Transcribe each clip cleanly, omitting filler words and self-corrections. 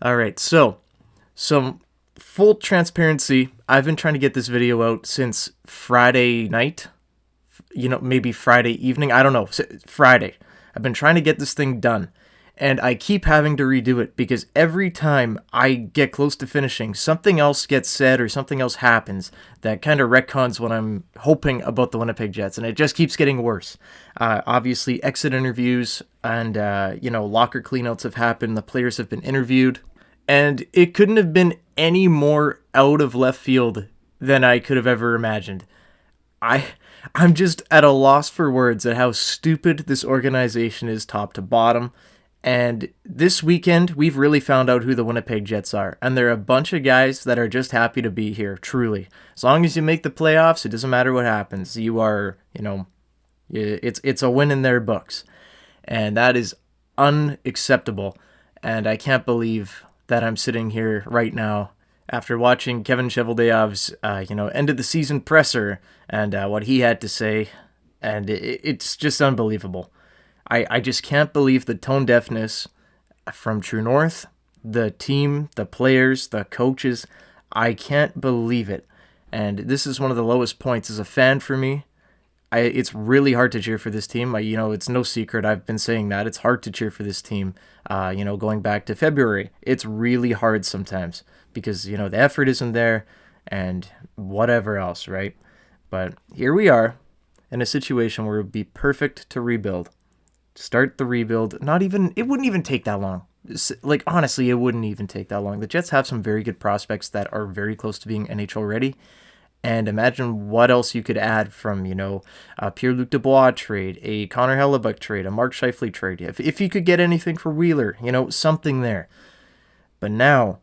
All right, so some full transparency. I've been trying to get this video out since Friday night. Maybe Friday evening. I don't know. Friday. I've been trying to get this thing done. And I keep having to redo it because every time I get close to finishing, something else gets said or something else happens that kind of retcons what I'm hoping about the Winnipeg Jets. And it just keeps getting worse. Obviously, exit interviews and, locker cleanouts have happened. The players have been interviewed. And it couldn't have been any more out of left field than I could have ever imagined. I I'm just at a loss for words at how stupid this organization is top to bottom. And this weekend, we've really found out who the Winnipeg Jets are. And they're a bunch of guys that are just happy to be here, truly. As long as you make the playoffs, it doesn't matter what happens. You are, it's a win in their books. And that is unacceptable. And I can't believe that I'm sitting here right now after watching Kevin Cheveldaev's, end of the season presser and what he had to say, and it's just unbelievable. I just can't believe the tone deafness from True North, the team, the players, the coaches. I can't believe it, and this is one of the lowest points as a fan for me. It's really hard to cheer for this team. It's no secret. I've been saying that. It's hard to cheer for this team, going back to February. It's really hard sometimes because, the effort isn't there and whatever else, right? But here we are in a situation where it would be perfect to rebuild. Start the rebuild. It wouldn't even take that long. Like, honestly, it wouldn't even take that long. The Jets have some very good prospects that are very close to being NHL ready. And imagine what else you could add from, a Pierre-Luc Dubois trade, a Connor Hellebuck trade, a Mark Scheifele trade. If you could get anything for Wheeler, something there. But now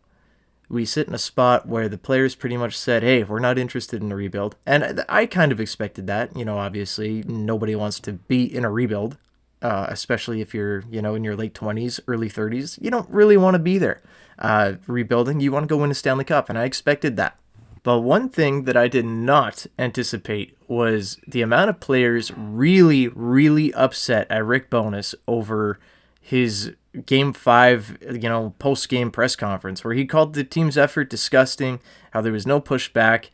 we sit in a spot where the players pretty much said, hey, we're not interested in a rebuild. And I kind of expected that. Obviously, nobody wants to be in a rebuild, especially if you're, in your late 20s, early 30s. You don't really want to be there rebuilding. You want to go win a Stanley Cup, and I expected that. But one thing that I did not anticipate was the amount of players really, really upset at Rick Bowness over his Game 5, post-game press conference, where he called the team's effort disgusting, how there was no pushback,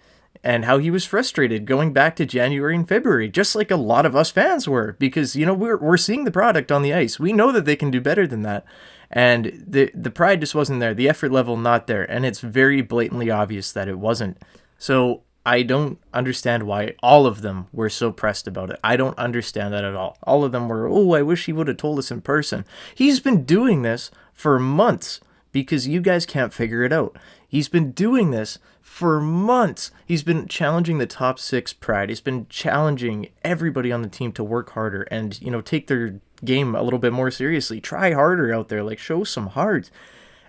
and how he was frustrated going back to January and February, just like a lot of us fans were, because, we're seeing the product on the ice. We know that they can do better than that. And the pride just wasn't there, the effort level not there, and it's very blatantly obvious that it wasn't. So I don't understand why all of them were so pressed about it. I don't understand that at all. All of them were, I wish he would have told us in person. He's been doing this for months because you guys can't figure it out. He's been doing this for months. He's been challenging the top six pride. He's been challenging everybody on the team to work harder and, take their game a little bit more seriously. Try harder out there, show some heart.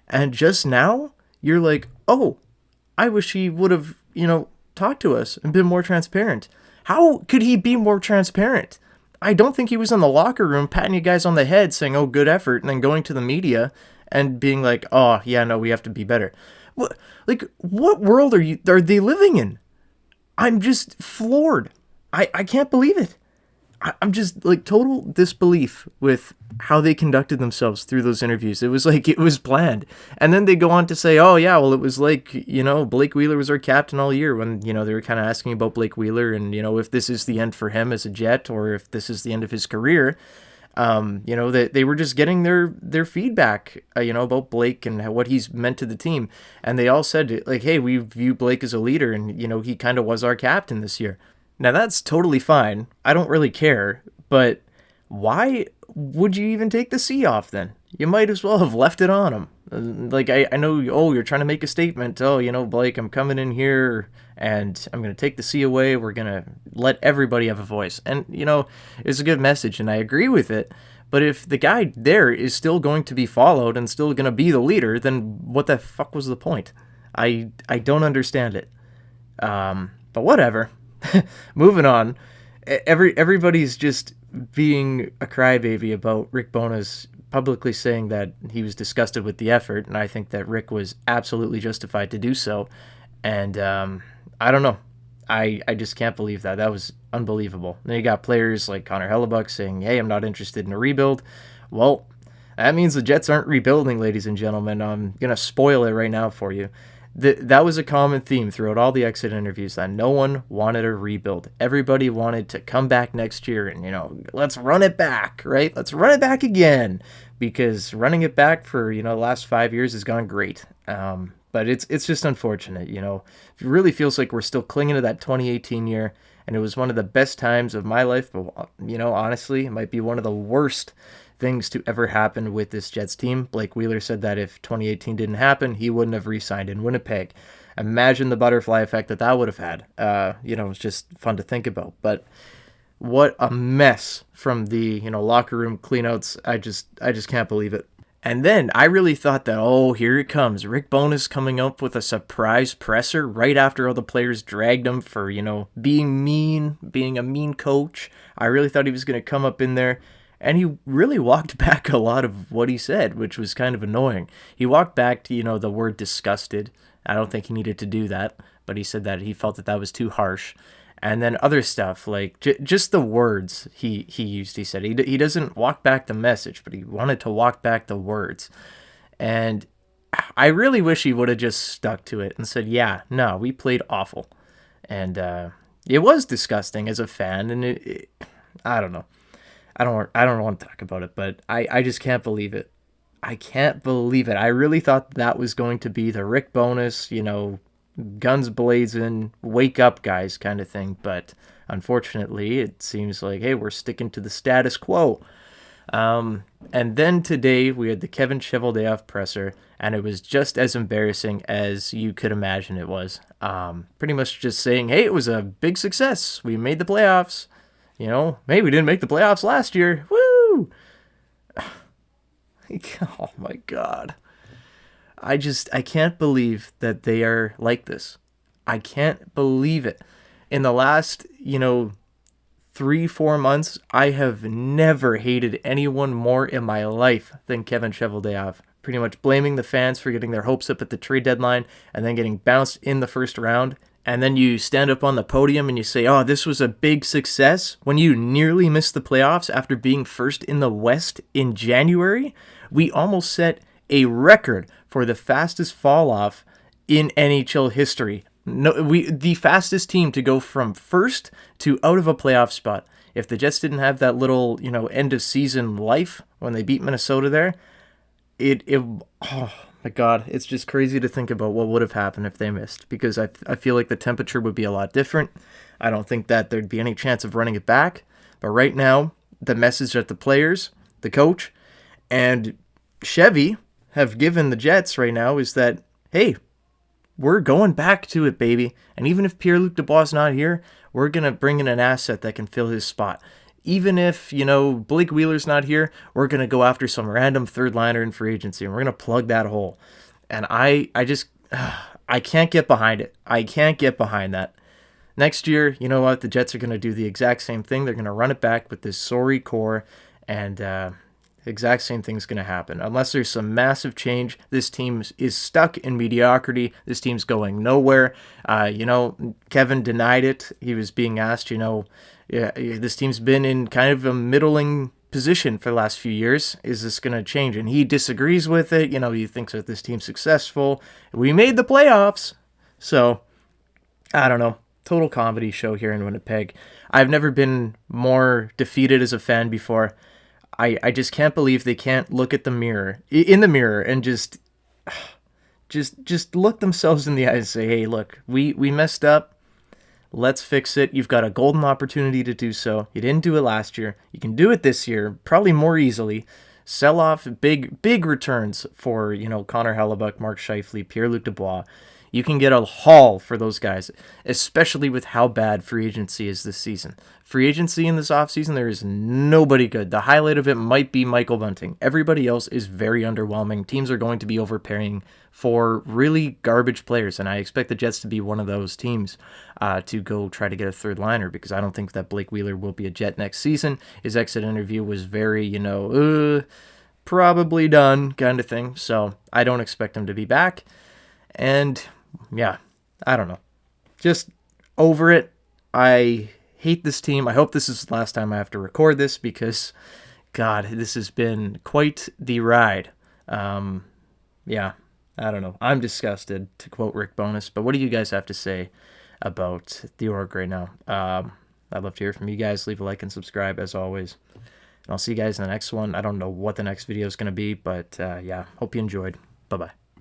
And just now, you're like, oh, I wish he would have, talked to us and been more transparent. How could he be more transparent? I don't think he was in the locker room patting you guys on the head saying, oh, good effort, and then going to the media and being like, oh, yeah, no, we have to be better. What world are they living in? I'm just floored. I can't believe it. I'm just total disbelief with how they conducted themselves through those interviews. It was like it was planned. And then they go on to say, oh, yeah, well, it was Blake Wheeler was our captain all year when, they were kind of asking about Blake Wheeler and, if this is the end for him as a Jet or if this is the end of his career. They were just getting their feedback, about Blake and what he's meant to the team. And they all said, hey, we view Blake as a leader and, he kind of was our captain this year. Now, that's totally fine. I don't really care. But why would you even take the C off then? You might as well have left it on him. I know, you're trying to make a statement. Oh, Blake, I'm coming in here and I'm going to take the C away. We're going to let everybody have a voice. And, it's a good message and I agree with it. But if the guy there is still going to be followed and still going to be the leader, then what the fuck was the point? I don't understand it. But whatever. Moving on. Everybody's just being a crybaby about Rick Bowness publicly saying that he was disgusted with the effort, and I think that Rick was absolutely justified to do so. And I don't know. I just can't believe that. That was unbelievable. Then you got players like Connor Hellebuck saying, hey, I'm not interested in a rebuild. Well, That means the Jets aren't rebuilding, ladies and gentlemen. I'm going to spoil it right now for you. That was a common theme throughout all the exit interviews, that no one wanted a rebuild. Everybody wanted to come back next year and, let's run it back, right? Let's run it back again, because running it back for, the last 5 years has gone great. But it's just unfortunate, It really feels like we're still clinging to that 2018 year, and it was one of the best times of my life, but, honestly, it might be one of the worst things to ever happen with this Jets team. Blake Wheeler said that if 2018 didn't happen, he wouldn't have re-signed in Winnipeg. Imagine the butterfly effect that would have had. It's just fun to think about. But what a mess from the locker room cleanouts. I just can't believe it. And then I really thought that, oh, here it comes. Rick Bowness coming up with a surprise presser right after all the players dragged him for, being mean, being a mean coach. I really thought he was going to come up in there. And he really walked back a lot of what he said, which was kind of annoying. He walked back to, the word disgusted. I don't think he needed to do that, but he said that he felt that was too harsh. And then other stuff, like just the words he used. He said he doesn't walk back the message, but he wanted to walk back the words. And I really wish he would have just stuck to it and said, yeah, no, we played awful. And it was disgusting as a fan, and I don't know. I don't want to talk about it, but I just can't believe it. I can't believe it. I really thought that was going to be the Rick Bowness, guns blazing, wake up guys kind of thing. But unfortunately, it seems like, hey, we're sticking to the status quo. And then today we had the Kevin Cheveldayoff presser, and it was just as embarrassing as you could imagine it was. Pretty much just saying, hey, it was a big success. We made the playoffs. Maybe we didn't make the playoffs last year. Woo! Oh my God. I can't believe that they are like this. I can't believe it. In the last, 3-4 months, I have never hated anyone more in my life than Kevin Cheveldayoff. Pretty much blaming the fans for getting their hopes up at the trade deadline and then getting bounced in the first round. And then you stand up on the podium and you say, oh, this was a big success, when you nearly missed the playoffs after being first in the West in January. We almost set a record for the fastest fall off in NHL history. The fastest team to go from first to out of a playoff spot. If the Jets didn't have that little, end of season life when they beat Minnesota there, oh my God, it's just crazy to think about what would have happened if they missed, because I feel like the temperature would be a lot different. I don't think that there'd be any chance of running it back. But right now, the message that the players, the coach, and Chevy have given the Jets right now is that, hey, we're going back to it, baby. And even if Pierre-Luc Dubois is not here, we're going to bring in an asset that can fill his spot. Even if, Blake Wheeler's not here, we're going to go after some random third liner in free agency, and we're going to plug that hole. And I can't get behind it. I can't get behind that. Next year, you know what? The Jets are going to do the exact same thing. They're going to run it back with this sorry core, and the exact same thing's going to happen. Unless there's some massive change, this team is stuck in mediocrity. This team's going nowhere. Kevin denied it. He was being asked, this team's been in kind of a middling position for the last few years. Is this going to change? And he disagrees with it. He thinks that this team's successful. We made the playoffs. So, I don't know. Total comedy show here in Winnipeg. I've never been more defeated as a fan before. I just can't believe they can't look at the mirror, in the mirror, and just look themselves in the eyes and say, hey, look, we messed up. Let's fix it. You've got a golden opportunity to do so. You didn't do it last year. You can do it this year, probably more easily. Sell off big returns for, Connor Hellebuck, Mark Scheifele, Pierre-Luc Dubois. You can get a haul for those guys, especially with how bad free agency is this season. Free agency in this offseason, there is nobody good. The highlight of it might be Michael Bunting. Everybody else is very underwhelming. Teams are going to be overpaying for really garbage players, and I expect the Jets to be one of those teams to go try to get a third liner, because I don't think that Blake Wheeler will be a Jet next season. His exit interview was very, probably done kind of thing, so I don't expect him to be back. And yeah, I don't know. Just over it. I hate this team. I hope this is the last time I have to record this, because God, this has been quite the ride. Yeah, I don't know. I'm disgusted, to quote Rick Bonus. But what do you guys have to say about the org right now? I'd love to hear from you guys. Leave a like and subscribe, as always. And I'll see you guys in the next one. I don't know what the next video is going to be, but yeah, hope you enjoyed. Bye-bye.